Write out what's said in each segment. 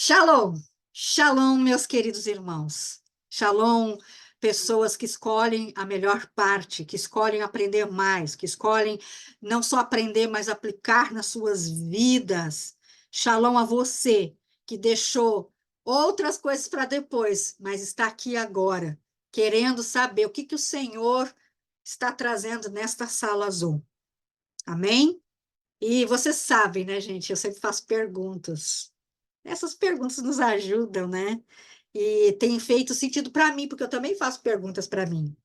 Shalom, shalom, meus queridos irmãos. Shalom, pessoas que escolhem a melhor parte, que escolhem aprender mais, que escolhem não só aprender, mas aplicar nas suas vidas. Shalom a você que deixou outras coisas para depois, mas está aqui agora, querendo saber o que o Senhor está trazendo nesta sala azul. Amém? E vocês sabem, né, gente? Eu sempre faço perguntas. Essas perguntas nos ajudam, né? E tem feito sentido para mim, porque eu também faço perguntas para mim.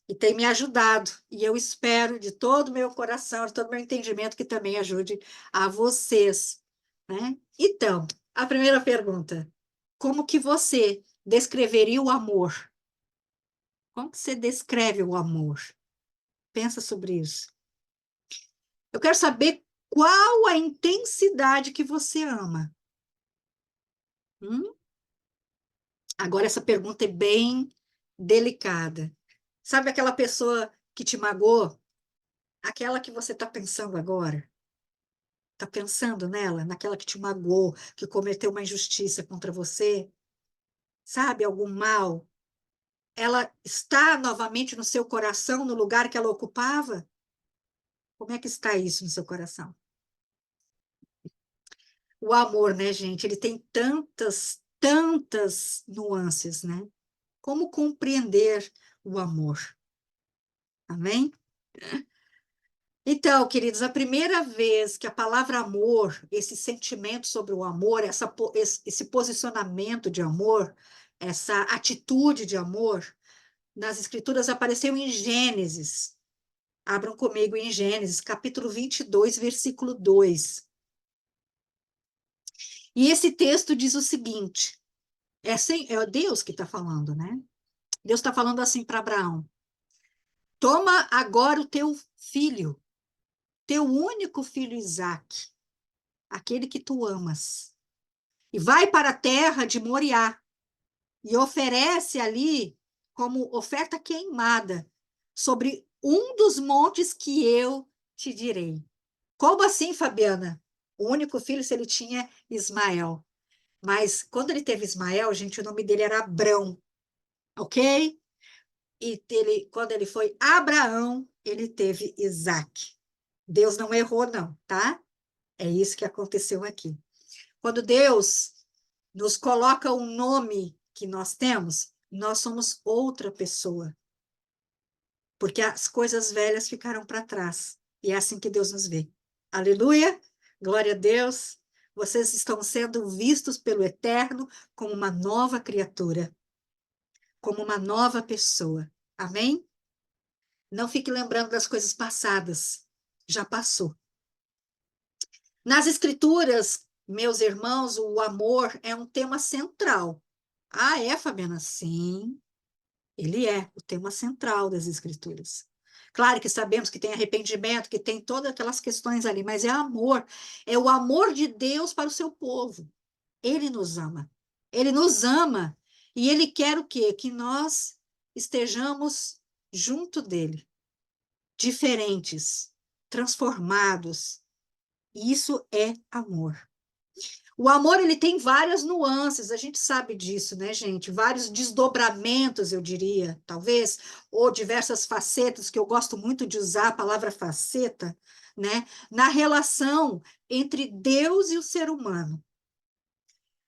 E tem me ajudado. E eu espero de todo o meu coração, de todo o meu entendimento, que também ajude a vocês, né? Então, a primeira pergunta: como que você descreveria o amor? Como que você descreve o amor? Pensa sobre isso. Eu quero saber qual a intensidade que você ama. Hum? Agora, essa pergunta é bem delicada. Sabe aquela pessoa que te magoou? Aquela que você está pensando agora? Está pensando nela? Naquela que te magoou, que cometeu uma injustiça contra você? Sabe, algum mal? Ela está novamente no seu coração, no lugar que ela ocupava? Como é que está isso no seu coração? O amor, né, gente? Ele tem tantas nuances, né? Como compreender o amor? Amém? Então, queridos, a primeira vez que a palavra amor, esse sentimento sobre o amor, esse posicionamento de amor, essa atitude de amor, nas Escrituras apareceu em Gênesis. Abram comigo em Gênesis, capítulo 22, versículo 2. E esse texto diz o seguinte: é Deus que está falando, né? Deus está falando assim para Abraão: toma agora o teu filho, teu único filho Isaque, aquele que tu amas, e vai para a terra de Moriá e oferece ali como oferta queimada sobre um dos montes que eu te direi. Como assim, Fabiana? O único filho, se ele tinha Ismael. Mas quando ele teve Ismael, gente, o nome dele era Abrão, ok? E quando ele foi Abraão, ele teve Isaac. Deus não errou, não, tá? É isso que aconteceu aqui. Quando Deus nos coloca o nome que nós temos, nós somos outra pessoa, porque as coisas velhas ficaram para trás. E é assim que Deus nos vê. Aleluia! Glória a Deus! Vocês estão sendo vistos pelo Eterno como uma nova criatura, como uma nova pessoa. Amém? Não fique lembrando das coisas passadas. Já passou. Nas Escrituras, meus irmãos, o amor é um tema central. Ah, é, Fabiana? Sim, ele é o tema central das Escrituras. Claro que sabemos que tem arrependimento, que tem todas aquelas questões ali, mas é amor. É o amor de Deus para o seu povo. Ele nos ama. Ele nos ama e ele quer o quê? Que nós estejamos junto dele, diferentes, transformados. Isso é amor. O amor, ele tem várias nuances, a gente sabe disso, né, gente? Vários desdobramentos, eu diria, talvez, ou diversas facetas, que eu gosto muito de usar a palavra faceta, né, na relação entre Deus e o ser humano.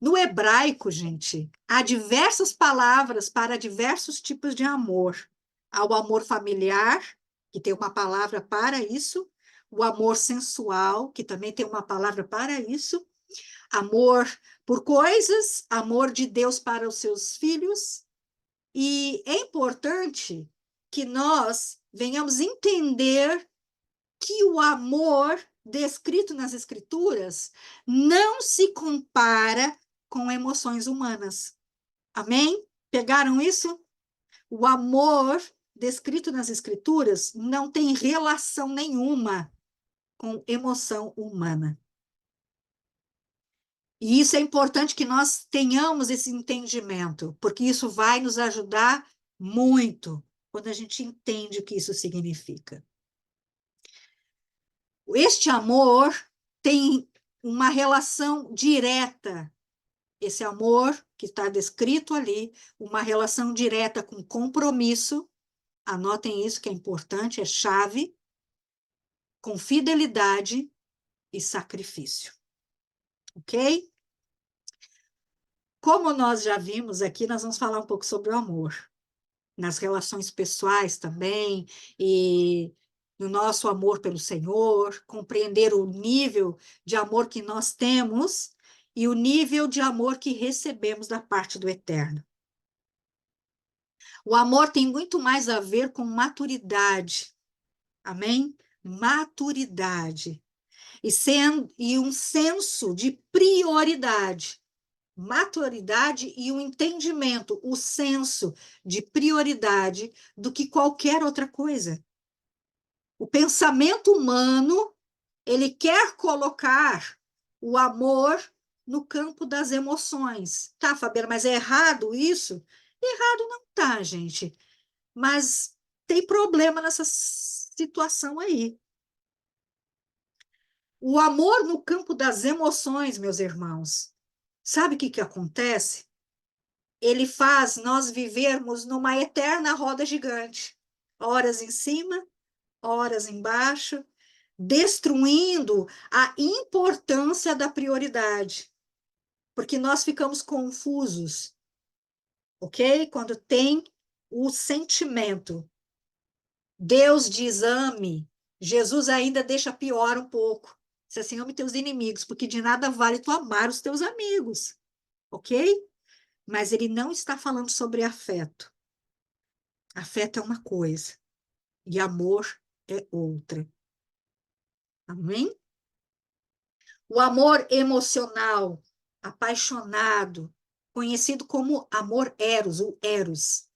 No hebraico, gente, há diversas palavras para diversos tipos de amor. Há o amor familiar, que tem uma palavra para isso, o amor sensual, que também tem uma palavra para isso, amor por coisas, amor de Deus para os seus filhos. E é importante que nós venhamos entender que o amor descrito nas Escrituras não se compara com emoções humanas. Amém? Pegaram isso? O amor descrito nas Escrituras não tem relação nenhuma com emoção humana. E isso é importante que nós tenhamos esse entendimento, porque isso vai nos ajudar muito quando a gente entende o que isso significa. Este amor tem uma relação direta Esse amor que está descrito ali, uma relação direta com compromisso, anotem isso que é importante, é chave, com fidelidade e sacrifício, ok? Como nós já vimos aqui, nós vamos falar um pouco sobre o amor, nas relações pessoais também, e no nosso amor pelo Senhor, compreender o nível de amor que nós temos e o nível de amor que recebemos da parte do Eterno. O amor tem muito mais a ver com maturidade, amém? Maturidade. E um senso de prioridade. Maturidade e o entendimento, o senso de prioridade do que qualquer outra coisa. O pensamento humano, ele quer colocar o amor no campo das emoções. Tá, Fabiana, mas é errado isso? Errado não tá, gente. Mas tem problema nessa situação aí. O amor no campo das emoções, meus irmãos, sabe o que que acontece? Ele faz nós vivermos numa eterna roda gigante, horas em cima, horas embaixo, destruindo a importância da prioridade, porque nós ficamos confusos, ok? Quando tem o sentimento. Deus diz ame, Jesus ainda deixa pior um pouco. Diz assim, ame teus inimigos, porque de nada vale tu amar os teus amigos, ok? Mas ele não está falando sobre afeto. Afeto é uma coisa e amor é outra. Amém? O amor emocional, apaixonado, conhecido como amor eros, o eros.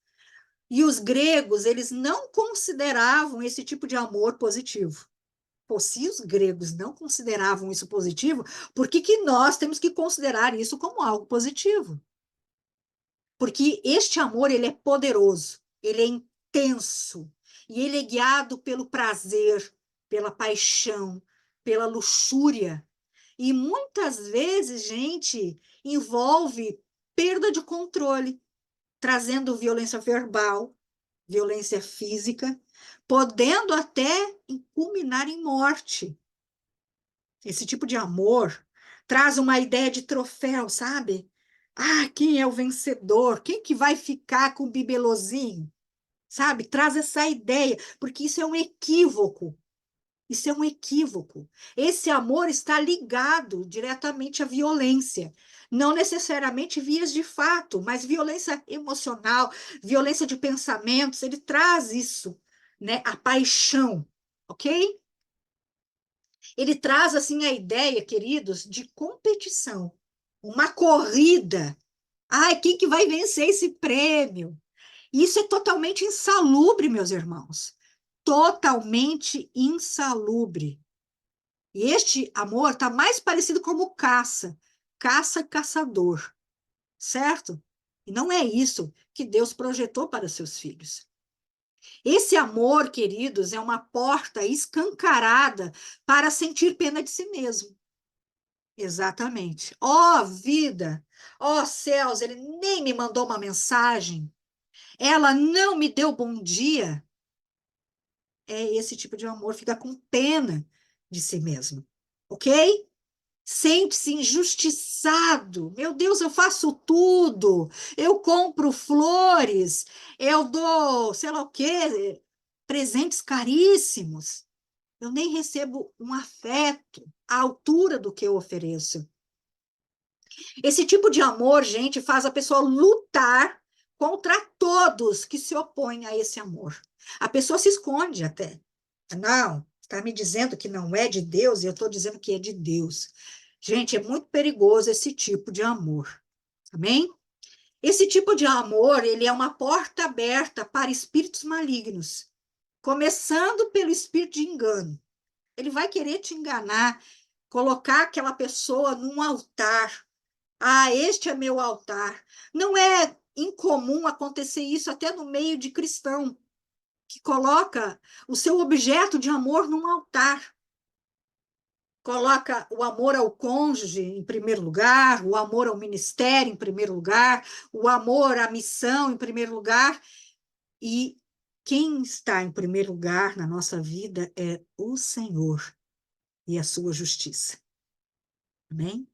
E os gregos, eles não consideravam esse tipo de amor positivo. Pô, se os gregos não consideravam isso positivo, por que que nós temos que considerar isso como algo positivo? Porque este amor, ele é poderoso, ele é intenso, e ele é guiado pelo prazer, pela paixão, pela luxúria. E muitas vezes, gente, envolve perda de controle, trazendo violência verbal, violência física, podendo até culminar em morte. Esse tipo de amor traz uma ideia de troféu, sabe? Ah, quem é o vencedor? Quem que vai ficar com o bibelozinho? Sabe? Traz essa ideia, porque isso é um equívoco. Isso é um equívoco. Esse amor está ligado diretamente à violência. Não necessariamente vias de fato, mas violência emocional, violência de pensamentos, ele traz isso, né? A paixão, ok? Ele traz assim a ideia, queridos, de competição, uma corrida. Ai, quem que vai vencer esse prêmio? Isso é totalmente insalubre, meus irmãos. Totalmente insalubre. E este amor está mais parecido como caça, caça-caçador, certo? E não é isso que Deus projetou para seus filhos. Esse amor, queridos, é uma porta escancarada para sentir pena de si mesmo. Exatamente. Ó vida, ó céus, ele nem me mandou uma mensagem, ela não me deu bom dia. É esse tipo de amor, fica com pena de si mesmo, ok? Sente-se injustiçado. Meu Deus, eu faço tudo. Eu compro flores, eu dou, sei lá o quê, presentes caríssimos. Eu nem recebo um afeto à altura do que eu ofereço. Esse tipo de amor, gente, faz a pessoa lutar contra todos que se opõem a esse amor. A pessoa se esconde até. Não, está me dizendo que não é de Deus e eu estou dizendo que é de Deus. Gente, é muito perigoso esse tipo de amor. Amém? Esse tipo de amor, ele é uma porta aberta para espíritos malignos, começando pelo espírito de engano. Ele vai querer te enganar, colocar aquela pessoa num altar. Ah, este é meu altar. Não é incomum acontecer isso até no meio de cristão, que coloca o seu objeto de amor num altar. coloca o amor ao cônjuge em primeiro lugar, o amor ao ministério em primeiro lugar, o amor à missão em primeiro lugar, e quem está em primeiro lugar na nossa vida é o Senhor e a sua justiça. Amém?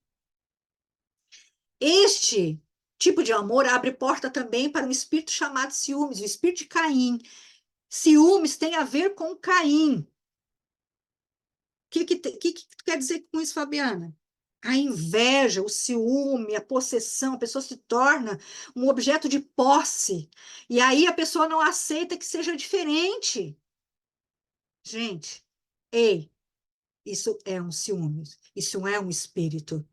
Este tipo de amor abre porta também para um espírito chamado ciúmes, o espírito de Caim. Ciúmes tem a ver com Caim. O que tu quer dizer com isso, Fabiana? A inveja, o ciúme, a possessão, a pessoa se torna um objeto de posse. E aí a pessoa não aceita que seja diferente. Gente, ei, isso é um ciúme, isso é um espírito.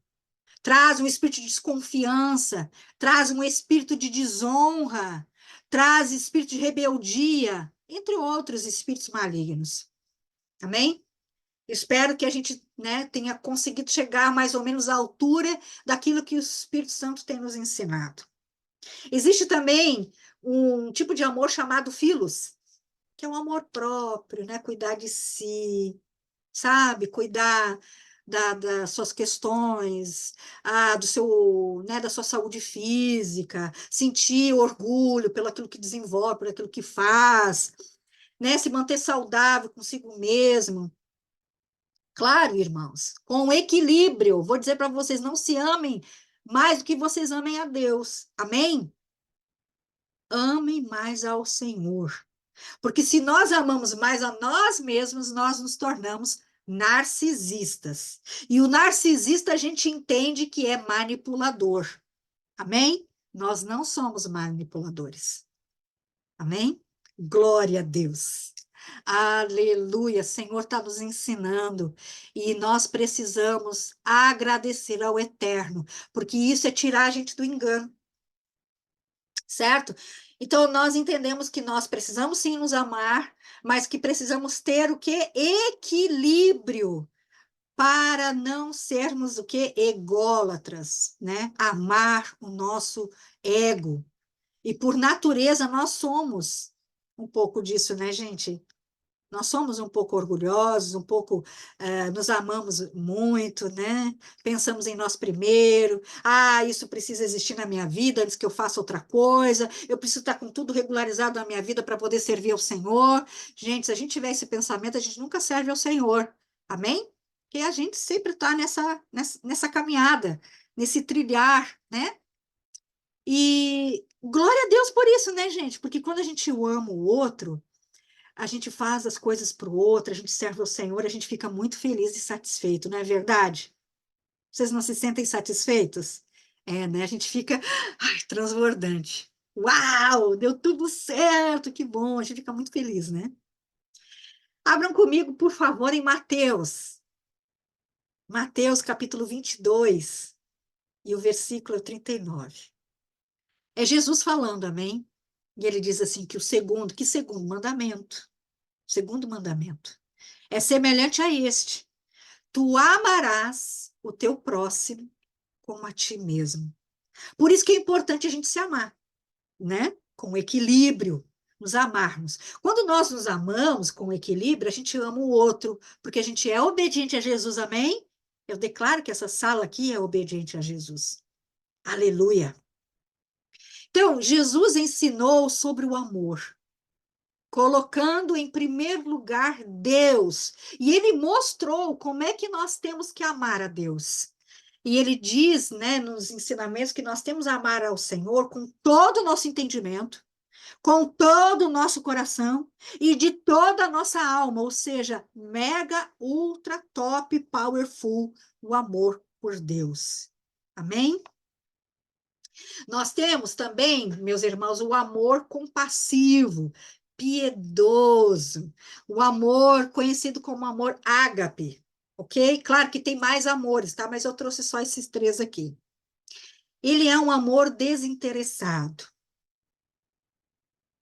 Traz um espírito de desconfiança, traz um espírito de desonra, traz espírito de rebeldia, entre outros espíritos malignos. Amém? Espero que a gente, né, tenha conseguido chegar mais ou menos à altura daquilo que o Espírito Santo tem nos ensinado. Existe também um tipo de amor chamado filos, que é um amor próprio, né? Cuidar de si, sabe? Cuidar das suas questões, do seu, né, da sua saúde física, sentir orgulho pelo aquilo que desenvolve, por aquilo que faz, né? Se manter saudável consigo mesmo. Claro, irmãos, com equilíbrio. Vou dizer para vocês, não se amem mais do que vocês amem a Deus. Amém? Amem mais ao Senhor. Porque se nós amamos mais a nós mesmos, nós nos tornamos narcisistas. E o narcisista a gente entende que é manipulador. Amém? Nós não somos manipuladores. Amém? Glória a Deus. Aleluia, o Senhor está nos ensinando e nós precisamos agradecer ao Eterno, porque isso é tirar a gente do engano, certo? Então, nós entendemos que nós precisamos sim nos amar, mas que precisamos ter o que? Equilíbrio, para não sermos o que? Ególatras, né? Amar o nosso ego. E por natureza nós somos um pouco disso, né, gente? Nós somos um pouco orgulhosos, um pouco nos amamos muito, né? Pensamos em nós primeiro. Ah, isso precisa existir na minha vida antes que eu faça outra coisa. Eu preciso estar com tudo regularizado na minha vida para poder servir ao Senhor. Gente, se a gente tiver esse pensamento, a gente nunca serve ao Senhor. Amém? Porque a gente sempre está nessa caminhada, nesse trilhar, né? E glória a Deus por isso, né, gente? Porque quando a gente ama o outro, a gente faz as coisas para o outro, a gente serve ao Senhor, a gente fica muito feliz e satisfeito, não é verdade? Vocês não se sentem satisfeitos? É, né? A gente fica, ai, transbordante. Uau, deu tudo certo, que bom, a gente fica muito feliz, né? Abram comigo, por favor, em Mateus. Mateus, capítulo 22, e o versículo 39. É Jesus falando, amém? E ele diz assim que que segundo mandamento? Segundo mandamento. É semelhante a este. Tu amarás o teu próximo como a ti mesmo. Por isso que é importante a gente se amar, né? Com equilíbrio, nos amarmos. Quando nós nos amamos com equilíbrio, a gente ama o outro, porque a gente é obediente a Jesus, amém? Eu declaro que essa sala aqui é obediente a Jesus. Aleluia. Então, Jesus ensinou sobre o amor, colocando em primeiro lugar Deus. E ele mostrou como é que nós temos que amar a Deus. E ele diz, né, nos ensinamentos que nós temos a amar ao Senhor com todo o nosso entendimento, com todo o nosso coração e de toda a nossa alma, ou seja, mega, ultra, top, powerful, o amor por Deus. Amém? Nós temos também, meus irmãos, o amor compassivo, piedoso, o amor conhecido como amor ágape, ok? Claro que tem mais amores, tá? Mas eu trouxe só esses três aqui. Ele é um amor desinteressado,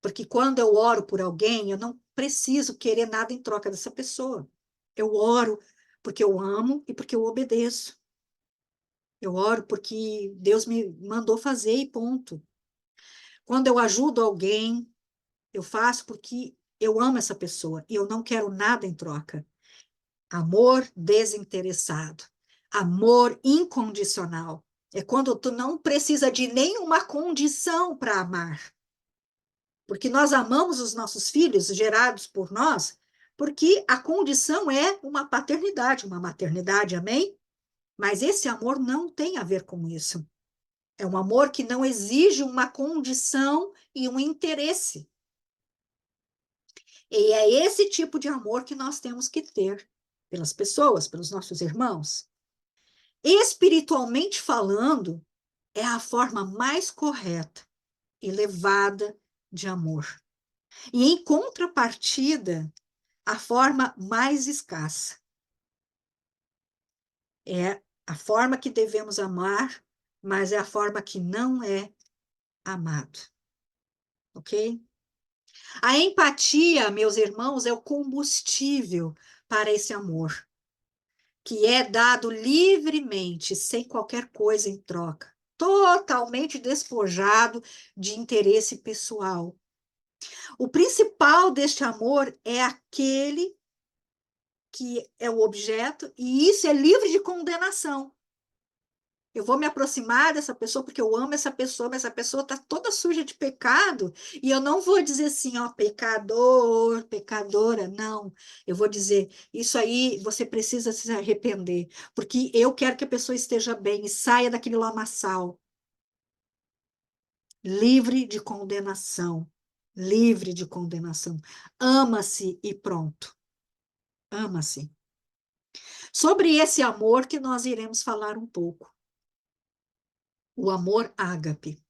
porque quando eu oro por alguém, eu não preciso querer nada em troca dessa pessoa. Eu oro porque eu amo e porque eu obedeço. Eu oro porque Deus me mandou fazer e ponto. Quando eu ajudo alguém, eu faço porque eu amo essa pessoa e eu não quero nada em troca. Amor desinteressado. Amor incondicional. É quando tu não precisa de nenhuma condição para amar. Porque nós amamos os nossos filhos gerados por nós, porque a condição é uma paternidade, uma maternidade, amém? Mas esse amor não tem a ver com isso. É um amor que não exige uma condição e um interesse. E é esse tipo de amor que nós temos que ter pelas pessoas, pelos nossos irmãos. Espiritualmente falando, é a forma mais correta, elevada de amor. E em contrapartida, a forma mais escassa. É a forma que devemos amar, mas é a forma que não é amado. Ok? A empatia, meus irmãos, é o combustível para esse amor, que é dado livremente, sem qualquer coisa em troca, totalmente despojado de interesse pessoal. O principal deste amor é aquele que é o objeto, e isso é livre de condenação. Eu vou me aproximar dessa pessoa porque eu amo essa pessoa, mas essa pessoa está toda suja de pecado, e eu não vou dizer assim, ó, pecador, pecadora, não. Eu vou dizer, isso aí você precisa se arrepender, porque eu quero que a pessoa esteja bem e saia daquele lamaçal, livre de condenação, livre de condenação. Ama-se e pronto. Ama-se. Sobre esse amor que nós iremos falar um pouco. O amor ágape.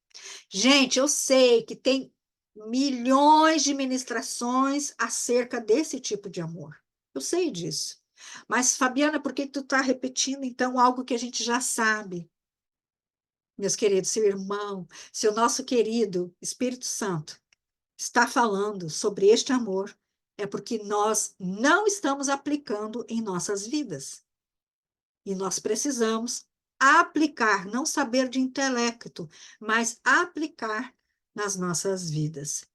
Gente, eu sei que tem milhões de ministrações acerca desse tipo de amor. Eu sei disso. Mas, Fabiana, por que tu está repetindo, então, algo que a gente já sabe? Meus queridos, seu irmão, seu nosso querido Espírito Santo está falando sobre este amor, é porque nós não estamos aplicando em nossas vidas. E nós precisamos aplicar, não saber de intelecto, mas aplicar nas nossas vidas.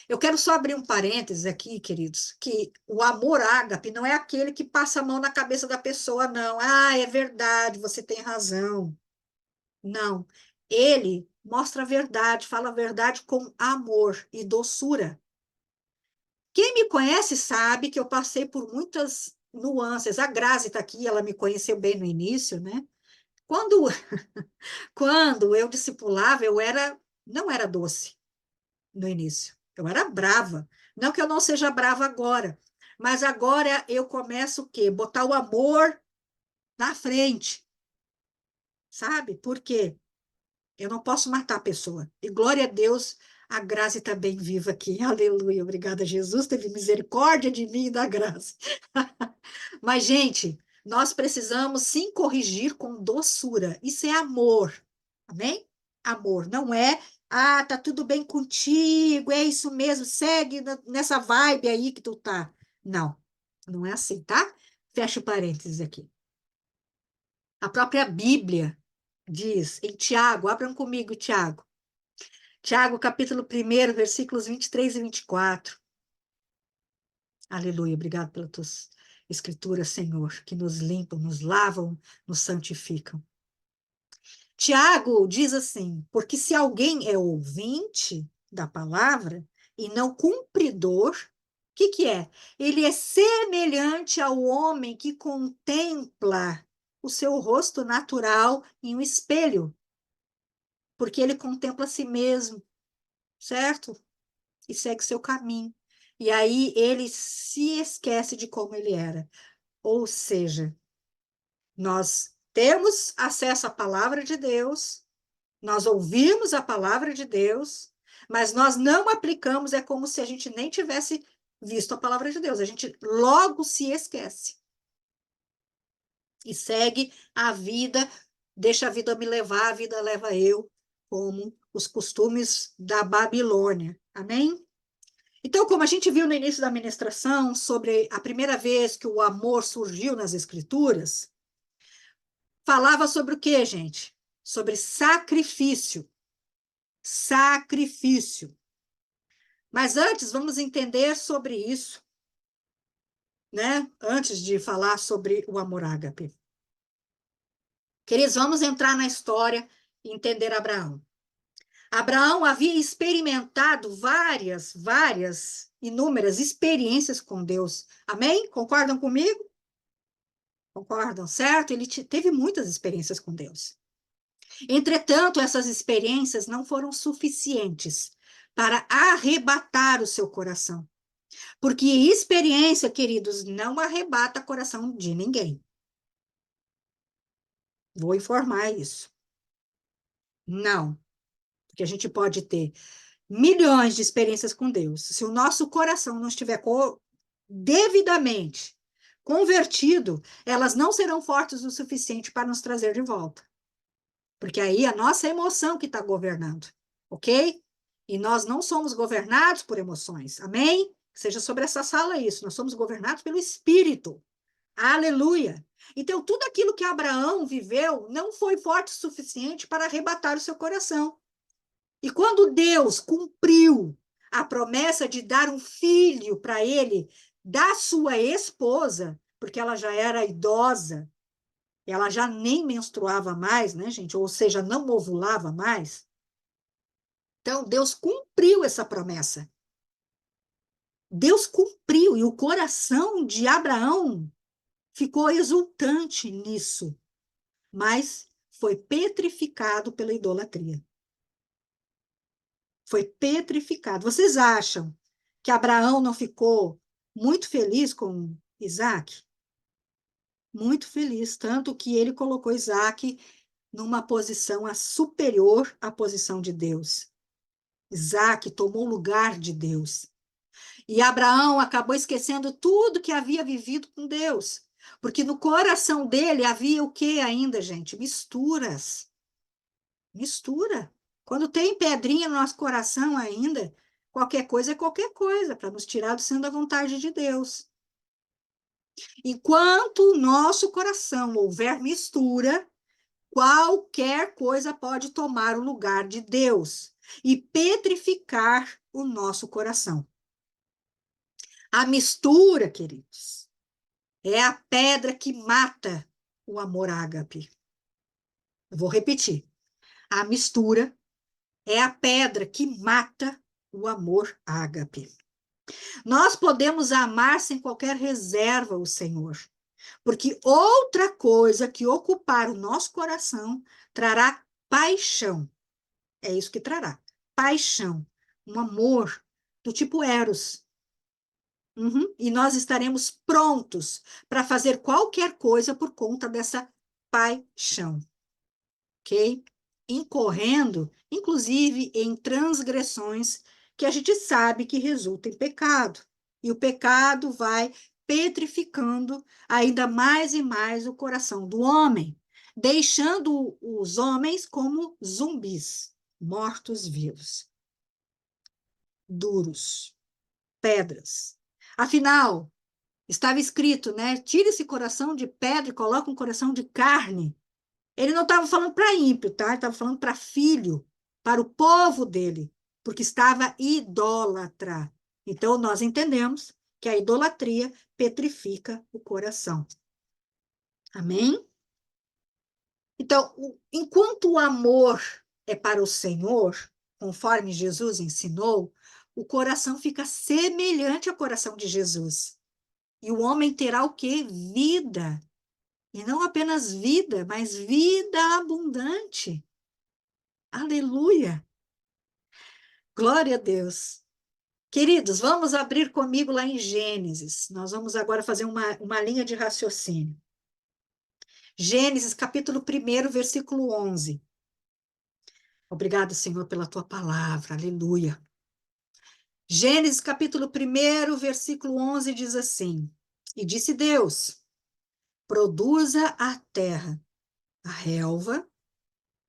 Eu quero só abrir um parênteses aqui, queridos, que o amor ágape não é aquele que passa a mão na cabeça da pessoa, não. Ah, é verdade, você tem razão. Não. Ele mostra a verdade, fala a verdade com amor e doçura. Quem me conhece sabe que eu passei por muitas nuances. A Grazi está aqui, ela me conheceu bem no início, né? Quando, quando eu discipulava, não era doce no início. Eu era brava. Não que eu não seja brava agora, mas agora eu começo o quê? Botar o amor na frente, sabe? Por quê? Eu não posso matar a pessoa. E glória a Deus, a Graça está bem viva aqui. Aleluia. Obrigada, Jesus. Teve misericórdia de mim e da Graça. Mas, gente, nós precisamos sim corrigir com doçura. Isso é amor. Amém? Amor. Não é, ah, tá tudo bem contigo, é isso mesmo, segue nessa vibe aí que tu tá. Não, não é assim, tá? Fecha o parênteses aqui. A própria Bíblia diz em Tiago, abram comigo, Tiago. Tiago, capítulo 1, versículos 23 e 24. Aleluia, obrigado pelas tuas escrituras, Senhor, que nos limpam, nos lavam, nos santificam. Tiago diz assim: porque se alguém é ouvinte da palavra e não cumpridor, o que é? Ele é semelhante ao homem que contempla o seu rosto natural em um espelho, porque ele contempla a si mesmo, certo? E segue seu caminho. E aí ele se esquece de como ele era. Ou seja, nós temos acesso à palavra de Deus, nós ouvimos a palavra de Deus, mas nós não aplicamos, é como se a gente nem tivesse visto a palavra de Deus. A gente logo se esquece. E segue a vida, deixa a vida me levar, a vida leva eu, como os costumes da Babilônia. Amém? Então, como a gente viu no início da ministração, sobre a primeira vez que o amor surgiu nas Escrituras, falava sobre o quê, gente? Sobre sacrifício. Sacrifício. Mas antes, vamos entender sobre isso. né? Antes de falar sobre o amor ágape. Queridos, vamos entrar na história e entender Abraão. Abraão havia experimentado inúmeras experiências com Deus. Amém? Concordam comigo? Concordam, certo? Ele teve muitas experiências com Deus. Entretanto, essas experiências não foram suficientes para arrebatar o seu coração. Porque experiência, queridos, não arrebata o coração de ninguém. Vou informar isso. Não. Porque a gente pode ter milhões de experiências com Deus. Se o nosso coração não estiver devidamente convertido, elas não serão fortes o suficiente para nos trazer de volta. Porque aí a nossa emoção que está governando, ok? E nós não somos governados por emoções, amém? Seja sobre essa sala isso, nós somos governados pelo Espírito. Aleluia! Então, tudo aquilo que Abraão viveu não foi forte o suficiente para arrebatar o seu coração. E quando Deus cumpriu a promessa de dar um filho para ele, da sua esposa, porque ela já era idosa, ela já nem menstruava mais, né, gente? Ou seja, não ovulava mais. Então, Deus cumpriu essa promessa. Deus cumpriu, e o coração de Abraão ficou exultante nisso, mas foi petrificado pela idolatria. Foi petrificado. Vocês acham que Abraão não ficou muito feliz com Isaac? Muito feliz, tanto que ele colocou Isaac numa posição superior à posição de Deus. Isaac tomou o lugar de Deus. E Abraão acabou esquecendo tudo que havia vivido com Deus. Porque no coração dele havia o que ainda, gente? Misturas. Mistura. Quando tem pedrinha no nosso coração ainda, qualquer coisa é qualquer coisa, para nos tirar do centro da vontade de Deus. Enquanto o nosso coração houver mistura, qualquer coisa pode tomar o lugar de Deus e petrificar o nosso coração. A mistura, queridos, é a pedra que mata o amor ágape. Eu vou repetir. A mistura é a pedra que mata o amor ágape. Nós podemos amar sem qualquer reserva o Senhor, porque outra coisa que ocupar o nosso coração trará paixão. É isso que trará. Paixão, um amor do tipo Eros. E nós estaremos prontos para fazer qualquer coisa por conta dessa paixão. Ok? Incorrendo, inclusive, em transgressões que a gente sabe que resultam em pecado. E o pecado vai petrificando ainda mais e mais o coração do homem, deixando os homens como zumbis, mortos-vivos, duros, pedras. Afinal, estava escrito, né? Tira esse coração de pedra e coloca um coração de carne. Ele não estava falando para ímpio, tá? Ele estava falando para filho, para o povo dele, porque estava idólatra. Então, nós entendemos que a idolatria petrifica o coração. Amém? Então, enquanto o amor é para o Senhor, conforme Jesus ensinou, o coração fica semelhante ao coração de Jesus. E o homem terá o quê? Vida. E não apenas vida, mas vida abundante. Aleluia! Glória a Deus. Queridos, vamos abrir comigo lá em Gênesis. Nós vamos agora fazer uma linha de raciocínio. Gênesis, capítulo 1, versículo 11. Obrigado, Senhor, pela tua palavra. Aleluia. Gênesis, capítulo 1, versículo 11 diz assim: E disse Deus: produza a terra a relva,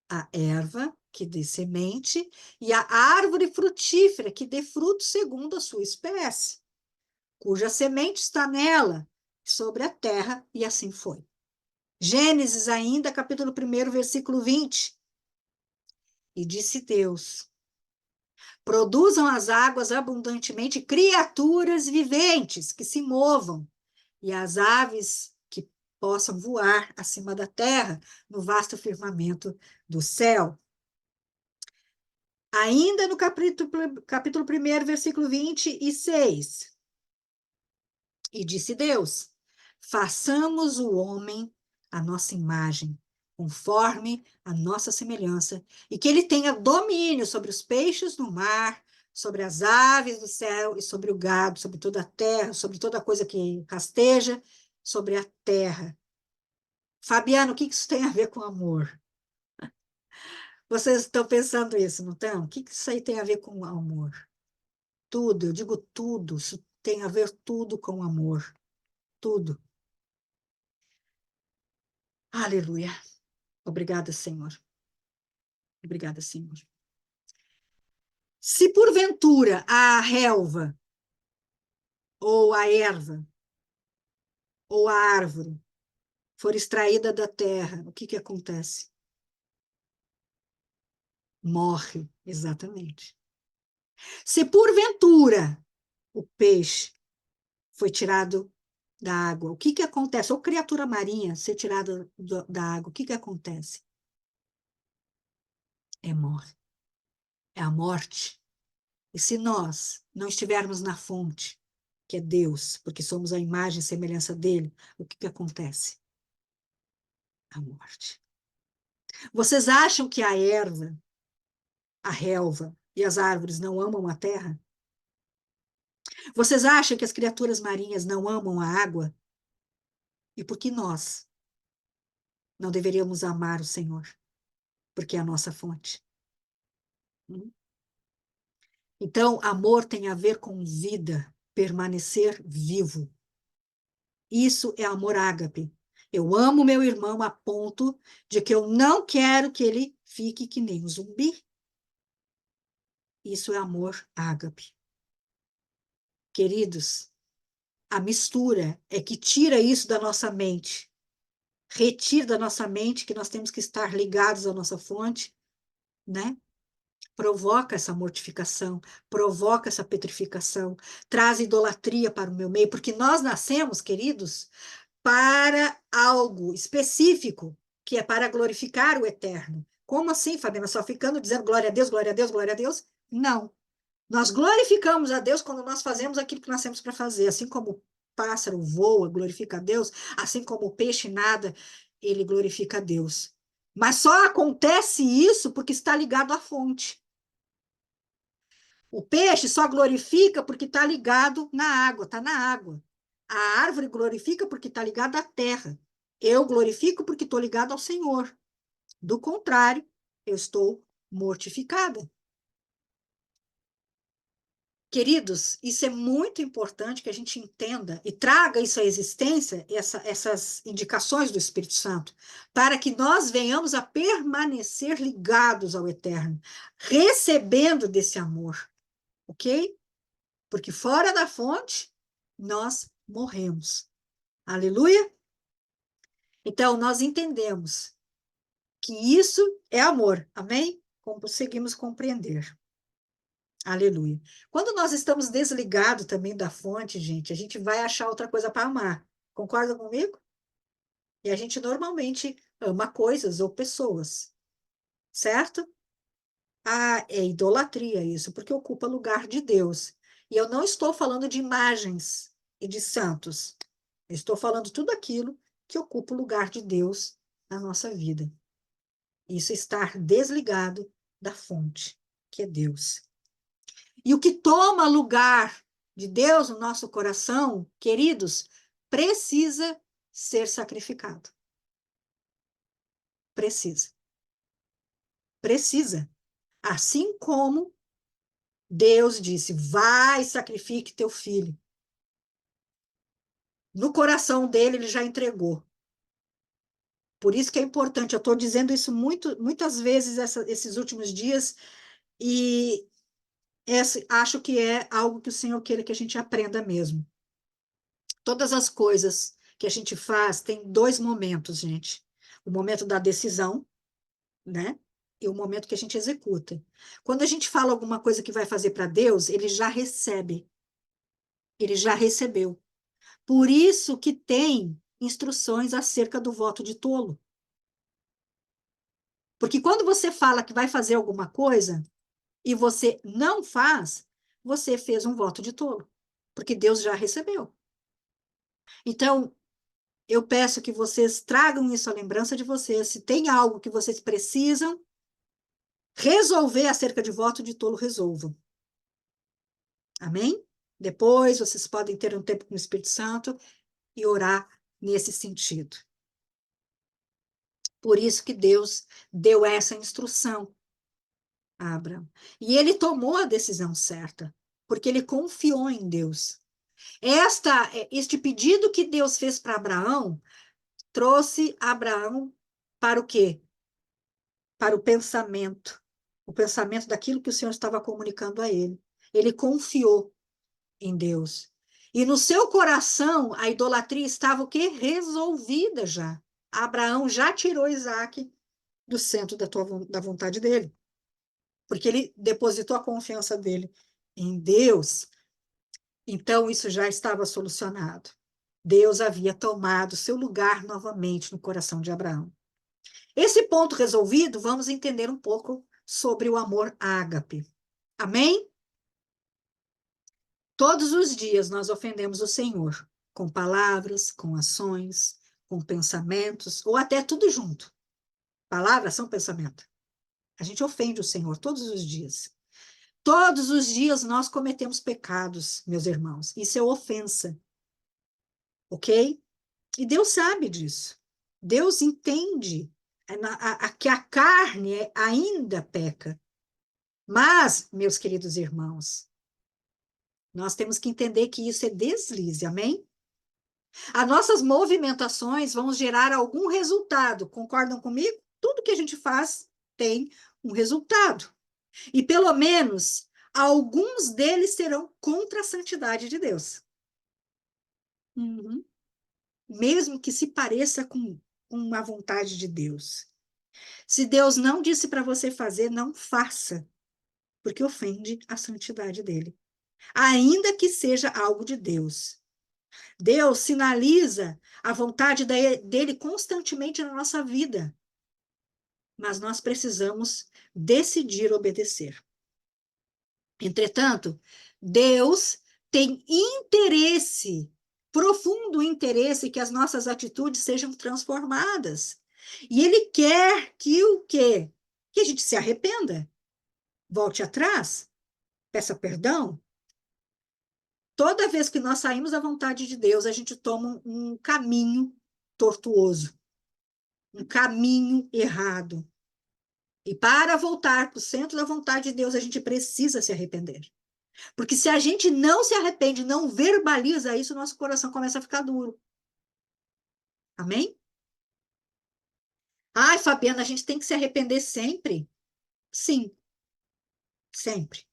a erva, que dê semente, e a árvore frutífera, que dê fruto segundo a sua espécie, cuja semente está nela, sobre a terra, e assim foi. Gênesis ainda, capítulo 1, versículo 20. E disse Deus: produzam as águas abundantemente criaturas viventes que se movam, e as aves que possam voar acima da terra, no vasto firmamento do céu. Ainda no capítulo 1, versículo 26. E disse Deus: façamos o homem à nossa imagem, conforme a nossa semelhança, e que ele tenha domínio sobre os peixes do mar, sobre as aves do céu e sobre o gado, sobre toda a terra, sobre toda coisa que rasteja sobre a terra. Fabiano, o que isso tem a ver com amor? Vocês estão pensando isso, não estão? O que isso aí tem a ver com amor? Tudo, eu digo tudo, isso tem a ver tudo com amor. Tudo. Aleluia. Obrigada, Senhor. Obrigada, Senhor. Se porventura a relva, ou a erva, ou a árvore for extraída da terra, o que acontece? Morre, exatamente. Se porventura o peixe foi tirado da água, o que acontece? Ou criatura marinha ser tirada da água, o que acontece? Morre. É a morte. E se nós não estivermos na fonte, que é Deus, porque somos a imagem e semelhança dele, o que acontece? A morte. Vocês acham que a erva, a relva e as árvores não amam a terra? Vocês acham que as criaturas marinhas não amam a água? E por que nós não deveríamos amar o Senhor? Porque é a nossa fonte. Então, amor tem a ver com vida, permanecer vivo. Isso é amor ágape. Eu amo meu irmão a ponto de que eu não quero que ele fique que nem um zumbi. Isso é amor ágape. Queridos, a mistura é que tira isso da nossa mente. Retira da nossa mente que nós temos que estar ligados à nossa fonte, né? Provoca essa mortificação, provoca essa petrificação, traz idolatria para o meu meio, porque nós nascemos, queridos, para algo específico, que é para glorificar o eterno. Como assim, Fabiana? Só ficando dizendo glória a Deus, glória a Deus, glória a Deus? Não. Nós glorificamos a Deus quando nós fazemos aquilo que nascemos para fazer. Assim como o pássaro voa, glorifica a Deus, assim como o peixe nada, ele glorifica a Deus. Mas só acontece isso porque está ligado à fonte. O peixe só glorifica porque está ligado na água, está na água. A árvore glorifica porque está ligada à terra. Eu glorifico porque estou ligado ao Senhor. Do contrário, eu estou mortificada. Queridos, isso é muito importante que a gente entenda e traga isso à existência, essas indicações do Espírito Santo, para que nós venhamos a permanecer ligados ao Eterno, recebendo desse amor, ok? Porque fora da fonte, nós morremos. Aleluia? Então, nós entendemos que isso é amor, amém? Como conseguimos compreender. Aleluia. Quando nós estamos desligados também da fonte, gente, a gente vai achar outra coisa para amar. Concorda comigo? E a gente normalmente ama coisas ou pessoas, certo? Ah, é idolatria isso, porque ocupa lugar de Deus. E eu não estou falando de imagens e de santos. Eu estou falando tudo aquilo que ocupa o lugar de Deus na nossa vida. Isso é estar desligado da fonte, que é Deus. E o que toma lugar de Deus no nosso coração, queridos, precisa ser sacrificado. Precisa. Precisa. Assim como Deus disse, vai e sacrifique teu filho. No coração dele, ele já entregou. Por isso que é importante, eu estou dizendo isso muitas vezes esses últimos dias, e acho que é algo que o Senhor queira que a gente aprenda mesmo. Todas as coisas que a gente faz tem dois momentos, gente. O momento da decisão, né? E o momento que a gente executa. Quando a gente fala alguma coisa que vai fazer para Deus, ele já recebe. Ele já recebeu. Por isso que tem instruções acerca do voto de tolo. Porque quando você fala que vai fazer alguma coisa e você não faz, você fez um voto de tolo, porque Deus já recebeu. Então, eu peço que vocês tragam isso à lembrança de vocês. Se tem algo que vocês precisam resolver acerca de voto de tolo, resolvam. Amém? Depois vocês podem ter um tempo com o Espírito Santo e orar nesse sentido. Por isso que Deus deu essa instrução a Abraão. E ele tomou a decisão certa, porque ele confiou em Deus. Este pedido que Deus fez para Abraão trouxe Abraão para o quê? Para o pensamento daquilo que o Senhor estava comunicando a ele. Ele confiou em Deus. E no seu coração, a idolatria estava o quê? Resolvida já. Abraão já tirou Isaac do centro da vontade dele, porque ele depositou a confiança dele em Deus. Então, isso já estava solucionado. Deus havia tomado seu lugar novamente no coração de Abraão. Esse ponto resolvido, vamos entender um pouco sobre o amor ágape. Amém? Todos os dias nós ofendemos o Senhor, com palavras, com ações, com pensamentos, ou até tudo junto. Palavras são pensamento. A gente ofende o Senhor todos os dias. Todos os dias nós cometemos pecados, meus irmãos. Isso é ofensa. Ok? E Deus sabe disso. Deus entende que a carne ainda peca. Mas, meus queridos irmãos, nós temos que entender que isso é deslize, amém? As nossas movimentações vão gerar algum resultado, concordam comigo? Tudo que a gente faz tem um resultado. E pelo menos alguns deles serão contra a santidade de Deus. Uhum. Mesmo que se pareça com a vontade de Deus. Se Deus não disse para você fazer, não faça, porque ofende a santidade dele. Ainda que seja algo de Deus. Deus sinaliza a vontade dele constantemente na nossa vida. Mas nós precisamos decidir obedecer. Entretanto, Deus tem interesse, profundo interesse, que as nossas atitudes sejam transformadas. E Ele quer que o quê? Que a gente se arrependa, volte atrás, peça perdão. Toda vez que nós saímos da vontade de Deus, a gente toma um caminho tortuoso, um caminho errado. E para voltar para o centro da vontade de Deus, a gente precisa se arrepender. Porque se a gente não se arrepende, não verbaliza isso, nosso coração começa a ficar duro. Amém? Ai, Fabiana, a gente tem que se arrepender sempre? Sim, sempre.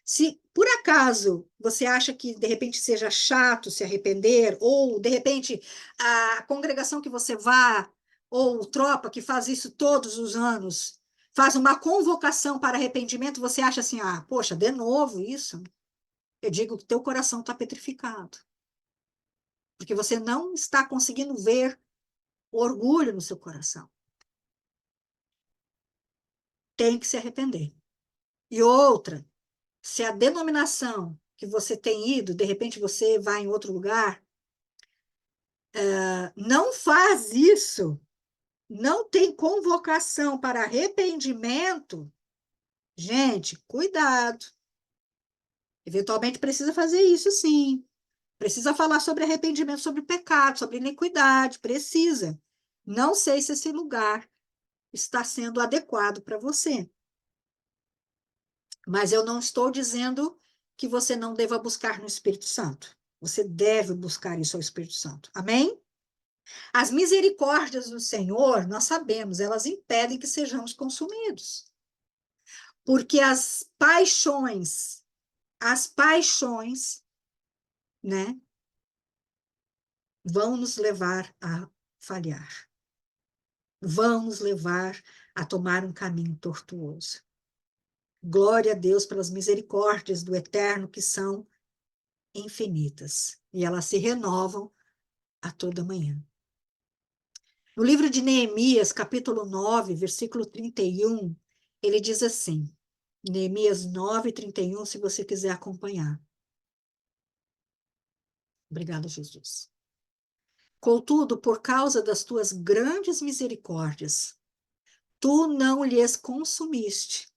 Se por acaso você acha que de repente seja chato se arrepender, ou de repente a congregação que você vá, ou tropa que faz isso todos os anos, faz uma convocação para arrependimento, você acha assim, ah, poxa, de novo isso? Eu digo que teu coração está petrificado. Porque você não está conseguindo ver orgulho no seu coração. Tem que se arrepender. E outra, se a denominação que você tem ido, de repente você vai em outro lugar, não faz isso, não tem convocação para arrependimento, gente, cuidado. Eventualmente precisa fazer isso, sim. Precisa falar sobre arrependimento, sobre pecado, sobre iniquidade, precisa. Não sei se esse lugar está sendo adequado para você. Mas eu não estou dizendo que você não deva buscar no Espírito Santo. Você deve buscar isso ao Espírito Santo. Amém? As misericórdias do Senhor, nós sabemos, elas impedem que sejamos consumidos. Porque as paixões, né, vão nos levar a falhar. Vão nos levar a tomar um caminho tortuoso. Glória a Deus pelas misericórdias do Eterno que são infinitas, e elas se renovam a toda manhã. No livro de Neemias, capítulo 9, versículo 31, ele diz assim, Neemias 9, 31, se você quiser acompanhar. Obrigada, Jesus. Contudo, por causa das tuas grandes misericórdias, tu não lhes consumiste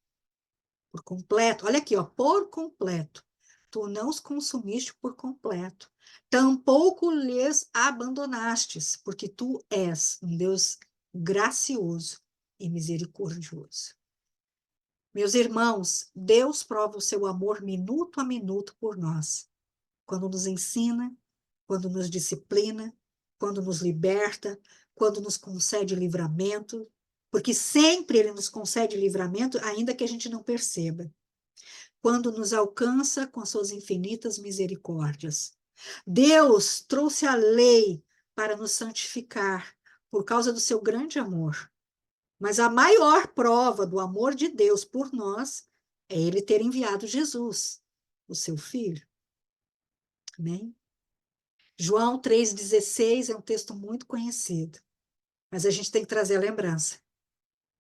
por completo. Olha aqui, ó, por completo. Tu não os consumiste por completo. Tampouco lhes abandonastes, porque tu és um Deus gracioso e misericordioso. Meus irmãos, Deus prova o seu amor minuto a minuto por nós, quando nos ensina, quando nos disciplina, quando nos liberta, quando nos concede livramento, porque sempre Ele nos concede livramento, ainda que a gente não perceba. Quando nos alcança com suas infinitas misericórdias. Deus trouxe a lei para nos santificar, por causa do seu grande amor. Mas a maior prova do amor de Deus por nós é Ele ter enviado Jesus, o seu Filho. Amém? João 3,16 é um texto muito conhecido, mas a gente tem que trazer a lembrança,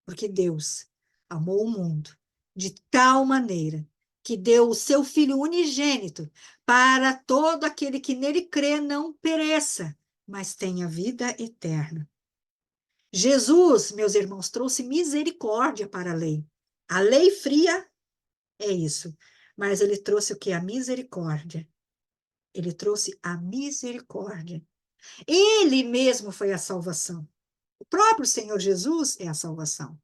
porque Deus amou o mundo de tal maneira que deu o seu Filho unigênito para todo aquele que nele crê não pereça, mas tenha vida eterna. Jesus, meus irmãos, trouxe misericórdia para a lei. A lei fria é isso, mas ele trouxe o que? A misericórdia. Ele trouxe a misericórdia. Ele mesmo foi a salvação. O próprio Senhor Jesus é a salvação.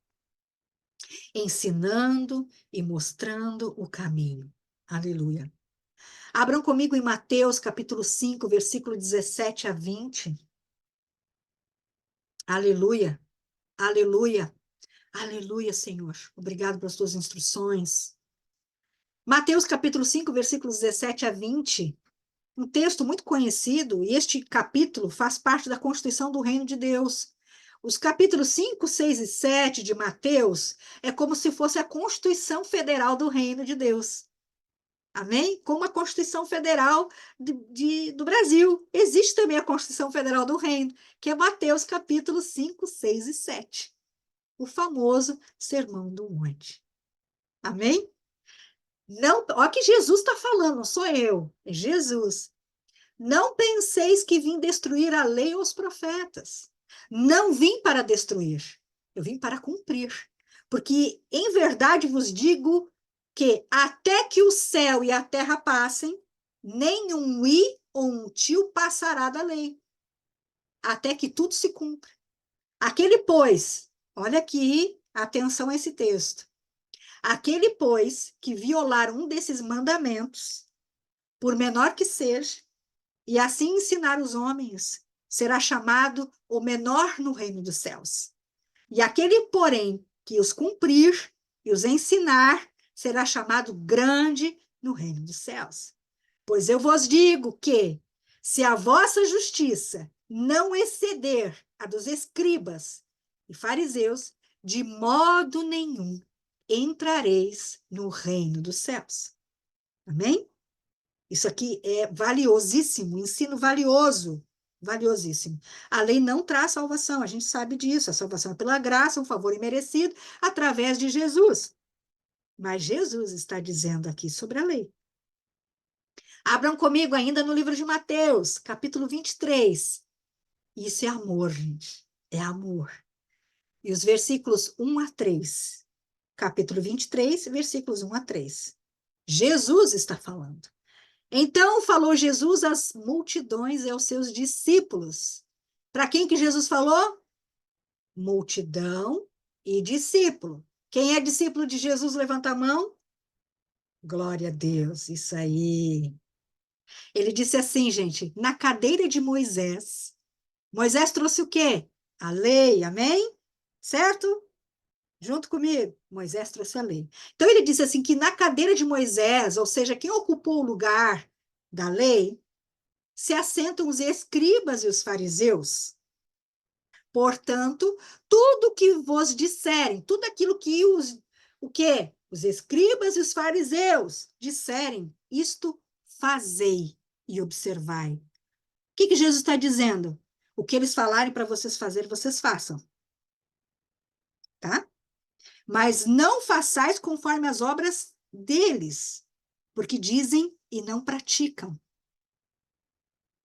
Ensinando e mostrando o caminho. Aleluia. Abram comigo em Mateus, capítulo 5, versículo 17 a 20. Aleluia. Aleluia. Aleluia, Senhor. Obrigado pelas tuas instruções. Mateus, capítulo 5, versículos 17 a 20. Um texto muito conhecido, e este capítulo faz parte da Constituição do Reino de Deus. Os capítulos 5, 6 e 7 de Mateus é como se fosse a Constituição Federal do Reino de Deus. Amém? Como a Constituição Federal do Brasil. Existe também a Constituição Federal do Reino, que é Mateus capítulos 5, 6 e 7. O famoso Sermão do Monte. Amém? Não, olha o que Jesus está falando, não sou eu, é Jesus. Não penseis que vim destruir a lei ou os profetas. Não vim para destruir, eu vim para cumprir. Porque, em verdade, vos digo que até que o céu e a terra passem, nem um i ou um tio passará da lei, até que tudo se cumpra. Aquele, pois, olha aqui, atenção a esse texto. Aquele, pois, que violar um desses mandamentos, por menor que seja, e assim ensinar os homens, será chamado o menor no reino dos céus. E aquele, porém, que os cumprir e os ensinar, será chamado grande no reino dos céus. Pois eu vos digo que, se a vossa justiça não exceder a dos escribas e fariseus, de modo nenhum entrareis no reino dos céus. Amém? Isso aqui é valiosíssimo, ensino valioso, valiosíssimo. A lei não traz salvação, a gente sabe disso. A salvação é pela graça, um favor imerecido, através de Jesus. Mas Jesus está dizendo aqui sobre a lei. Abram comigo ainda no livro de Mateus, capítulo 23. Isso é amor, gente. É amor. E os versículos 1 a 3. Capítulo 23, versículos 1 a 3. Jesus está falando. Então falou Jesus às multidões e aos seus discípulos. Para quem que Jesus falou? Multidão e discípulo. Quem é discípulo de Jesus, levanta a mão. Glória a Deus, isso aí. Ele disse assim, gente, na cadeira de Moisés. Moisés trouxe o quê? A lei, amém? Certo? Junto comigo, Moisés trouxe a lei. Então ele disse assim que na cadeira de Moisés, ou seja, quem ocupou o lugar da lei, se assentam os escribas e os fariseus. Portanto, tudo que vos disserem, tudo aquilo que o quê? Os escribas e os fariseus disserem, isto fazei, e observai. O que Jesus está dizendo? O que eles falarem para vocês fazerem, vocês façam, tá? Mas não façais conforme as obras deles, porque dizem e não praticam.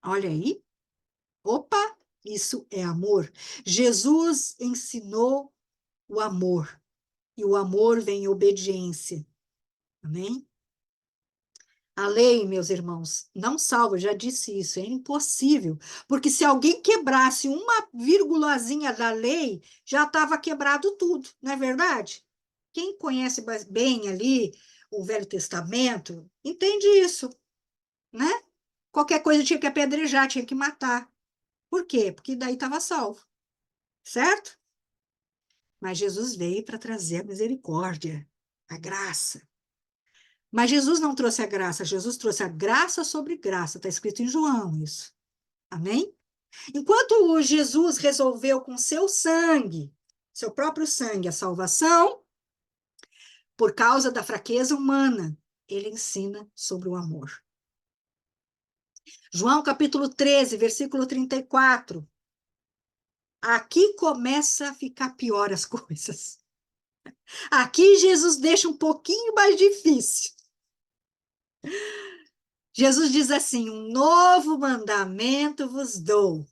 Olha aí. Opa, isso é amor. Jesus ensinou o amor, e o amor vem em obediência. Amém? A lei, meus irmãos, não salva, eu já disse isso, é impossível. Porque se alguém quebrasse uma vírgulazinha da lei, já estava quebrado tudo, não é verdade? Quem conhece bem ali o Velho Testamento, entende isso, né? Qualquer coisa tinha que apedrejar, tinha que matar. Por quê? Porque daí estava salvo, certo? Mas Jesus veio para trazer a misericórdia, a graça. Mas Jesus não trouxe a graça, Jesus trouxe a graça sobre graça, está escrito em João isso. Amém? Enquanto Jesus resolveu com seu sangue, seu próprio sangue, a salvação, por causa da fraqueza humana, ele ensina sobre o amor. João capítulo 13, versículo 34. Aqui começa a ficar pior as coisas. Aqui Jesus deixa um pouquinho mais difícil. Jesus diz assim: um novo mandamento vos dou,